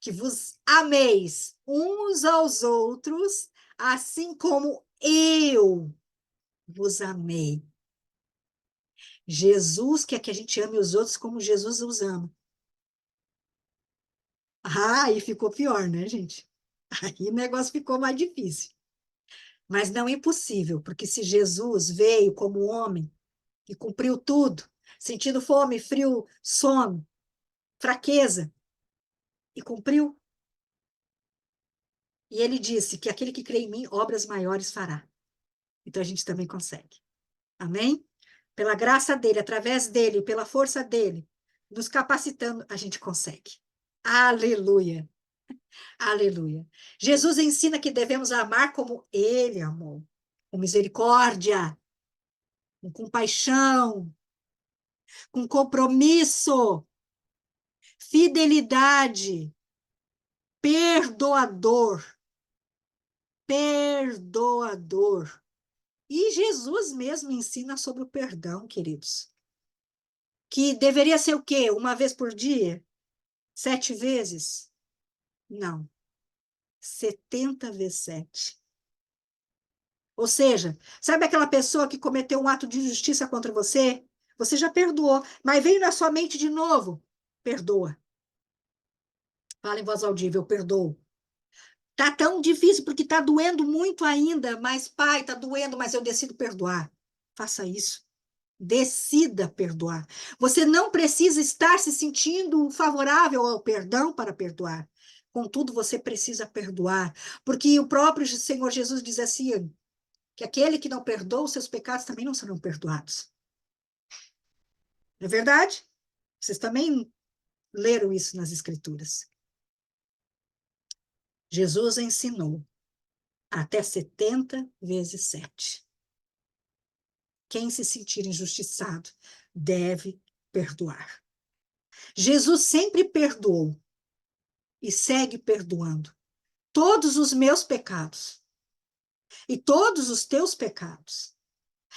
que vos ameis uns aos outros, assim como eu vos amei. Jesus quer que a gente ame os outros como Jesus os ama. Ah, aí ficou pior, né, gente? Aí o negócio ficou mais difícil. Mas não é impossível, porque se Jesus veio como homem e cumpriu tudo, sentindo fome, frio, sono, fraqueza, e cumpriu, e ele disse que aquele que crê em mim, obras maiores fará. Então a gente também consegue. Amém? Pela graça dele, através dele, pela força dele, nos capacitando, a gente consegue. Aleluia! Aleluia! Jesus ensina que devemos amar como ele amou, com misericórdia, com compaixão, com compromisso, fidelidade, perdoador, perdoador. E Jesus mesmo ensina sobre o perdão, queridos. Que deveria ser o quê? Uma vez por dia? 7 vezes? Não. 70 vezes 7. Ou seja, sabe aquela pessoa que cometeu um ato de injustiça contra você? Você já perdoou, mas veio na sua mente de novo. Perdoa. Fala em voz audível, eu perdoo. Tá tão difícil porque tá doendo muito ainda, mas pai, tá doendo, mas eu decido perdoar. Faça isso. Decida perdoar. Você não precisa estar se sentindo favorável ao perdão para perdoar. Contudo, você precisa perdoar, porque o próprio Senhor Jesus diz assim, que aquele que não perdoa os seus pecados também não serão perdoados. Não é verdade? Vocês também leram isso nas Escrituras. Jesus ensinou até 70 vezes 7. Quem se sentir injustiçado deve perdoar. Jesus sempre perdoou e segue perdoando todos os meus pecados e todos os teus pecados.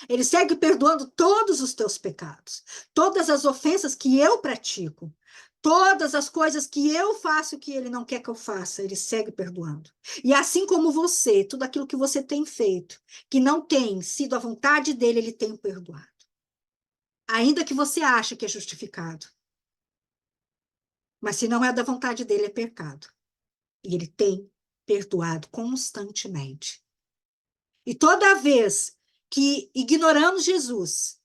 Ele segue perdoando todos os teus pecados, todas as ofensas que eu pratico, todas as coisas que eu faço que ele não quer que eu faça, ele segue perdoando. E assim como você, tudo aquilo que você tem feito, que não tem sido a vontade dele, ele tem perdoado. Ainda que você ache que é justificado. Mas se não é da vontade dele, é pecado. E ele tem perdoado constantemente. E toda vez que ignoramos Jesus,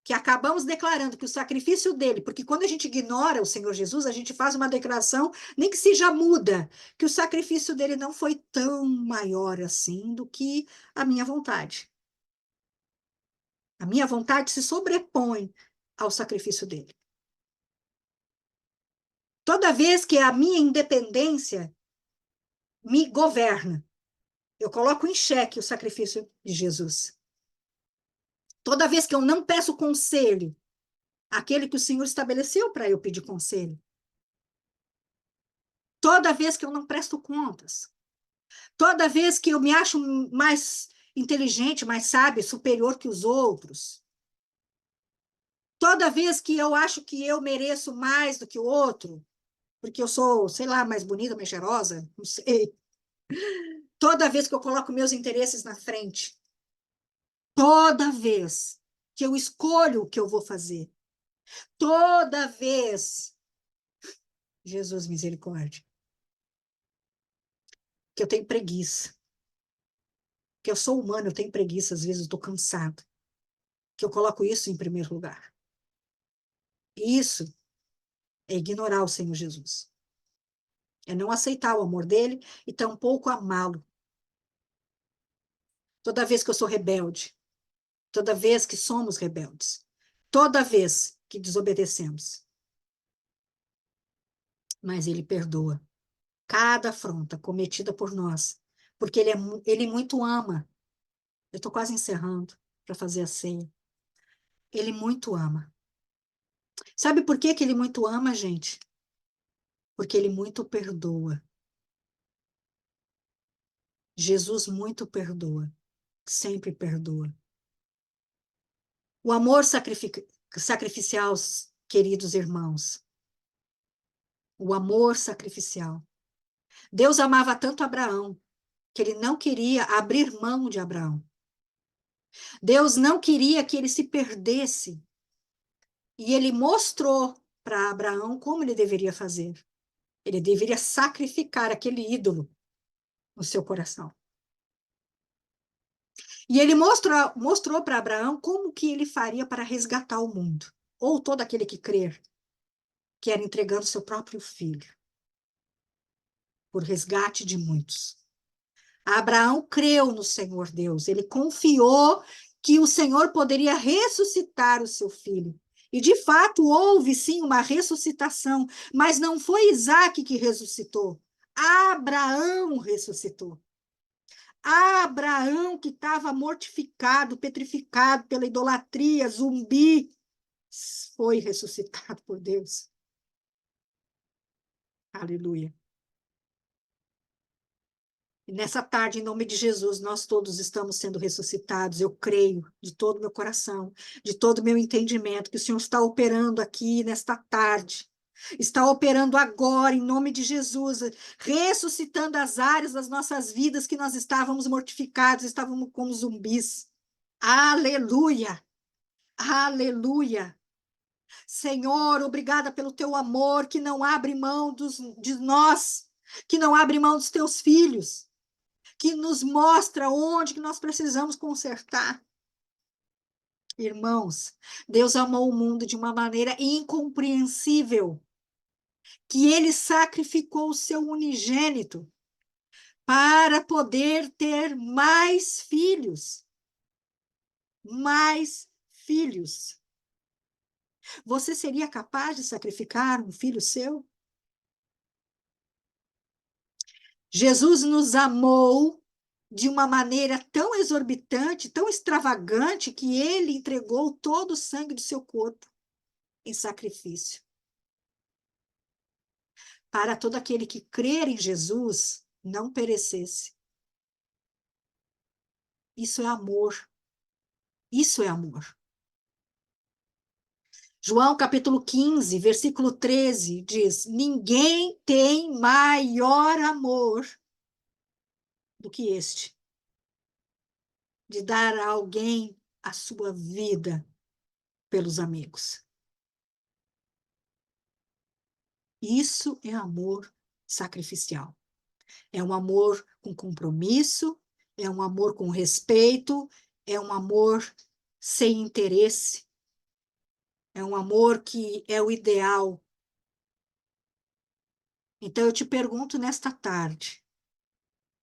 que acabamos declarando que o sacrifício dele, porque quando a gente ignora o Senhor Jesus, a gente faz uma declaração, nem que seja muda, que o sacrifício dele não foi tão maior assim do que a minha vontade. A minha vontade se sobrepõe ao sacrifício dele. Toda vez que a minha independência me governa, eu coloco em xeque o sacrifício de Jesus. Toda vez que eu não peço conselho aquele que o Senhor estabeleceu para eu pedir conselho. Toda vez que eu não presto contas, toda vez que eu me acho mais inteligente, mais sábio, superior que os outros, toda vez que eu acho que eu mereço mais do que o outro, porque eu sou, sei lá, mais bonita, mais cheirosa, não sei. Toda vez que eu coloco meus interesses na frente, toda vez que eu escolho o que eu vou fazer, toda vez, Jesus misericórdia, que eu tenho preguiça, que eu sou humano, eu tenho preguiça, às vezes eu estou cansado, que eu coloco isso em primeiro lugar. E isso é ignorar o Senhor Jesus. É não aceitar o amor dele e tampouco amá-lo. Toda vez que eu sou rebelde, toda vez que somos rebeldes, toda vez que desobedecemos, mas ele perdoa cada afronta cometida por nós, porque ele muito ama. Eu estou quase encerrando para fazer a ceia. Ele muito ama. Sabe por que que ele muito ama, gente? Porque ele muito perdoa. Jesus muito perdoa, sempre perdoa. O amor sacrificial, queridos irmãos, o amor sacrificial. Deus amava tanto Abraão que ele não queria abrir mão de Abraão. Deus não queria que ele se perdesse. E ele mostrou para Abraão como ele deveria fazer. Ele deveria sacrificar aquele ídolo no seu coração. E ele mostrou para Abraão como que ele faria para resgatar o mundo, ou todo aquele que crer, que era entregando seu próprio filho, por resgate de muitos. Abraão creu no Senhor Deus, ele confiou que o Senhor poderia ressuscitar o seu filho. E de fato houve sim uma ressuscitação, mas não foi Isaac que ressuscitou. Abraão ressuscitou. Abraão, que estava mortificado, petrificado pela idolatria, zumbi, foi ressuscitado por Deus. Aleluia. E nessa tarde, em nome de Jesus, nós todos estamos sendo ressuscitados. Eu creio de todo o meu coração, de todo o meu entendimento, que o Senhor está operando aqui nesta tarde. Está operando agora, em nome de Jesus, ressuscitando as áreas das nossas vidas que nós estávamos mortificados, estávamos como zumbis. Aleluia! Aleluia! Senhor, obrigada pelo teu amor que não abre mão de nós, que não abre mão dos teus filhos, que nos mostra onde que nós precisamos consertar. Irmãos, Deus amou o mundo de uma maneira incompreensível, que ele sacrificou o seu unigênito para poder ter mais filhos. Mais filhos. Você seria capaz de sacrificar um filho seu? Jesus nos amou de uma maneira tão exorbitante, tão extravagante, que ele entregou todo o sangue do seu corpo em sacrifício. Para todo aquele que crer em Jesus, não perecesse. Isso é amor. Isso é amor. João capítulo 15, versículo 13, diz: ninguém tem maior amor do que este, de dar a alguém a sua vida pelos amigos. Isso é amor sacrificial. É um amor com compromisso, é um amor com respeito, é um amor sem interesse, é um amor que é o ideal. Então eu te pergunto nesta tarde,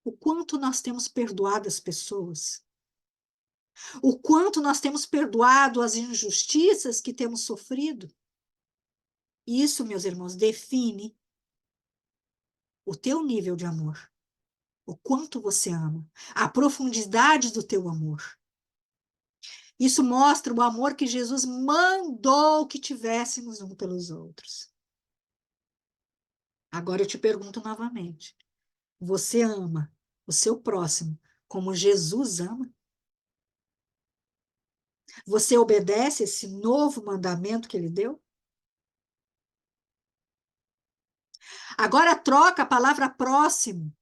o quanto nós temos perdoado as pessoas? O quanto nós temos perdoado as injustiças que temos sofrido? Isso, meus irmãos, define o teu nível de amor. O quanto você ama, a profundidade do teu amor. Isso mostra o amor que Jesus mandou que tivéssemos um pelos outros. Agora eu te pergunto novamente: você ama o seu próximo como Jesus ama? Você obedece esse novo mandamento que ele deu? Agora troca a palavra próximo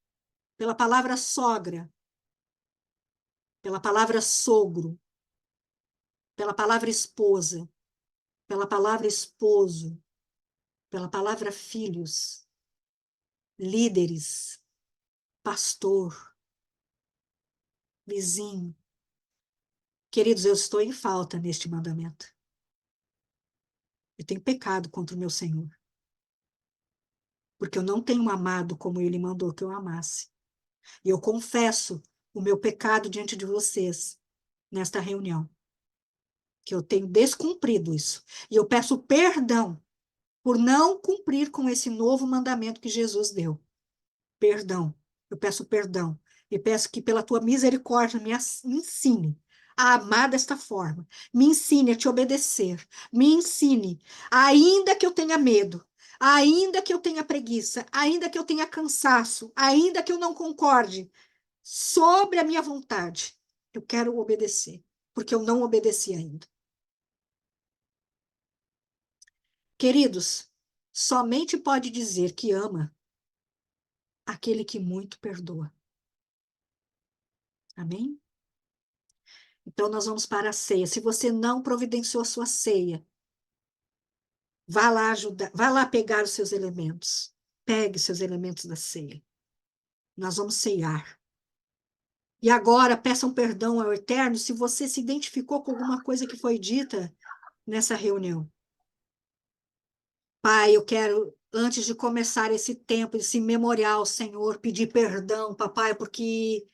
pela palavra sogra, pela palavra sogro, pela palavra esposa, pela palavra esposo, pela palavra filhos, líderes, pastor, vizinho. Queridos, eu estou em falta neste mandamento. Eu tenho pecado contra o meu Senhor, porque eu não tenho amado como ele mandou que eu amasse. E eu confesso o meu pecado diante de vocês nesta reunião, que eu tenho descumprido isso. E eu peço perdão por não cumprir com esse novo mandamento que Jesus deu. Perdão. Eu peço perdão. E peço que, pela tua misericórdia, me ensine a amar desta forma. Me ensine a te obedecer. Me ensine, ainda que eu tenha medo, ainda que eu tenha preguiça, ainda que eu tenha cansaço, ainda que eu não concorde sobre a minha vontade. Eu quero obedecer, porque eu não obedeci ainda. Queridos, somente pode dizer que ama aquele que muito perdoa. Amém? Então, nós vamos para a ceia. Se você não providenciou a sua ceia, vá lá ajudar, vá lá pegar os seus elementos. Pegue os seus elementos da ceia. Nós vamos ceiar. E agora, peçam perdão ao Eterno se você se identificou com alguma coisa que foi dita nessa reunião. Pai, eu quero, antes de começar esse tempo, esse memorial, Senhor, pedir perdão, papai, porque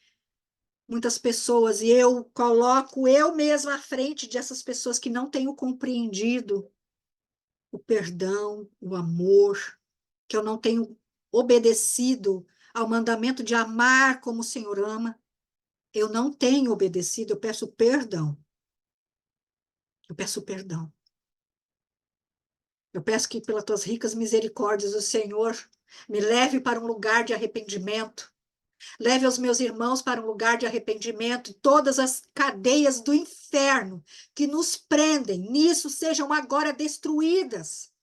muitas pessoas, e eu coloco eu mesma à frente dessas pessoas que não tenho compreendido o perdão, o amor, que eu não tenho obedecido ao mandamento de amar como o Senhor ama. Eu não tenho obedecido, eu peço perdão. Eu peço perdão. Eu peço que, pelas tuas ricas misericórdias, o Senhor me leve para um lugar de arrependimento. Leve os meus irmãos para um lugar de arrependimento. Todas as cadeias do inferno que nos prendem nisso sejam agora destruídas.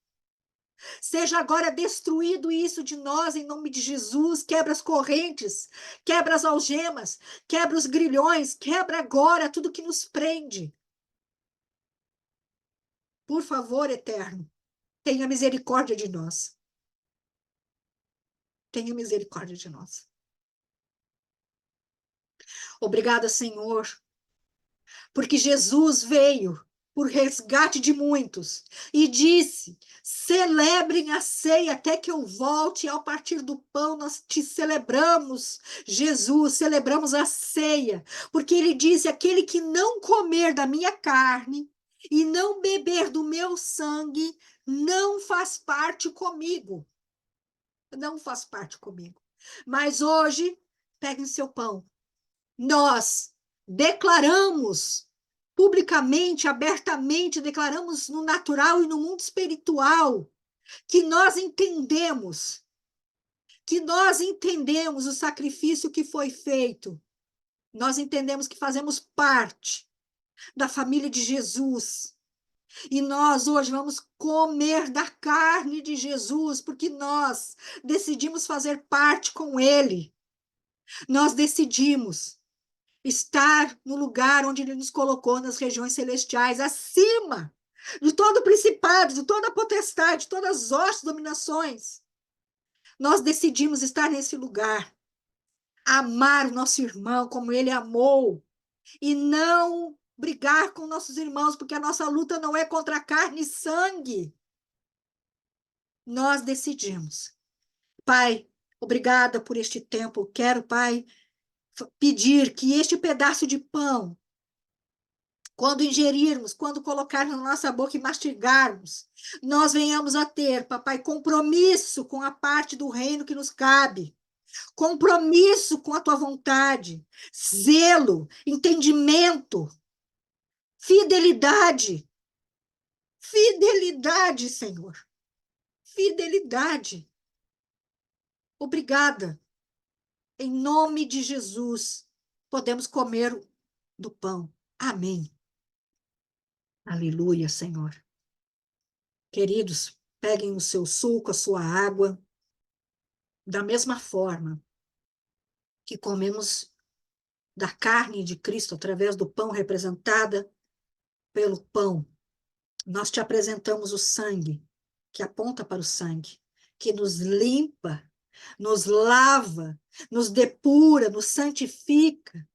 Seja agora destruído isso de nós, em nome de Jesus. Quebra as correntes, quebra as algemas, quebra os grilhões, quebra agora tudo que nos prende. Por favor, Eterno, tenha misericórdia de nós. Tenha misericórdia de nós. Obrigada, Senhor, porque Jesus veio por resgate de muitos e disse: celebrem a ceia até que eu volte. E ao partir do pão, nós te celebramos, Jesus, celebramos a ceia, porque ele disse: aquele que não comer da minha carne e não beber do meu sangue, não faz parte comigo. Não faz parte comigo. Mas hoje, peguem seu pão. Nós declaramos publicamente, abertamente, declaramos no natural e no mundo espiritual que nós entendemos o sacrifício que foi feito. Nós entendemos que fazemos parte da família de Jesus. E nós hoje vamos comer da carne de Jesus, porque nós decidimos fazer parte com ele. Nós decidimos estar no lugar onde ele nos colocou, nas regiões celestiais, acima de todo principado, de toda potestade, de todas as hostes, dominações. Nós decidimos estar nesse lugar, amar o nosso irmão como ele amou, e não brigar com nossos irmãos, porque a nossa luta não é contra carne e sangue. Nós decidimos. Pai, obrigada por este tempo. Quero, Pai, pedir que este pedaço de pão, quando ingerirmos, quando colocarmos na nossa boca e mastigarmos, nós venhamos a ter, papai, compromisso com a parte do reino que nos cabe, compromisso com a tua vontade, zelo, entendimento, Fidelidade. Fidelidade, Senhor. Fidelidade. Obrigada. Em nome de Jesus, podemos comer do pão. Amém. Aleluia, Senhor. Queridos, peguem o seu suco, a sua água, da mesma forma que comemos da carne de Cristo através do pão representada pelo pão. Nós te apresentamos o sangue, que aponta para o sangue, que nos limpa, nos lava, nos depura, nos santifica,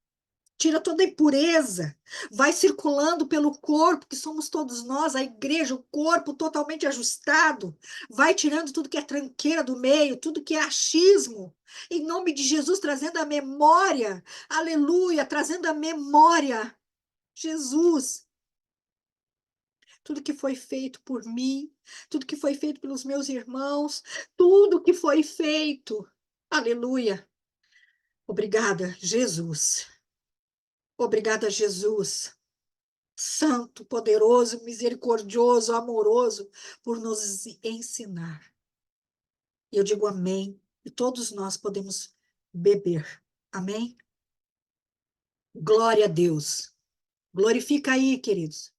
tira toda a impureza, vai circulando pelo corpo, que somos todos nós, a igreja, o corpo totalmente ajustado, vai tirando tudo que é tranqueira do meio, tudo que é achismo, em nome de Jesus, trazendo a memória, aleluia, trazendo a memória, Jesus, tudo que foi feito por mim, tudo que foi feito pelos meus irmãos, tudo que foi feito, aleluia, obrigada, Jesus. Obrigada, Jesus, santo, poderoso, misericordioso, amoroso, por nos ensinar. E eu digo amém, e todos nós podemos beber. Amém? Glória a Deus. Glorifica aí, queridos.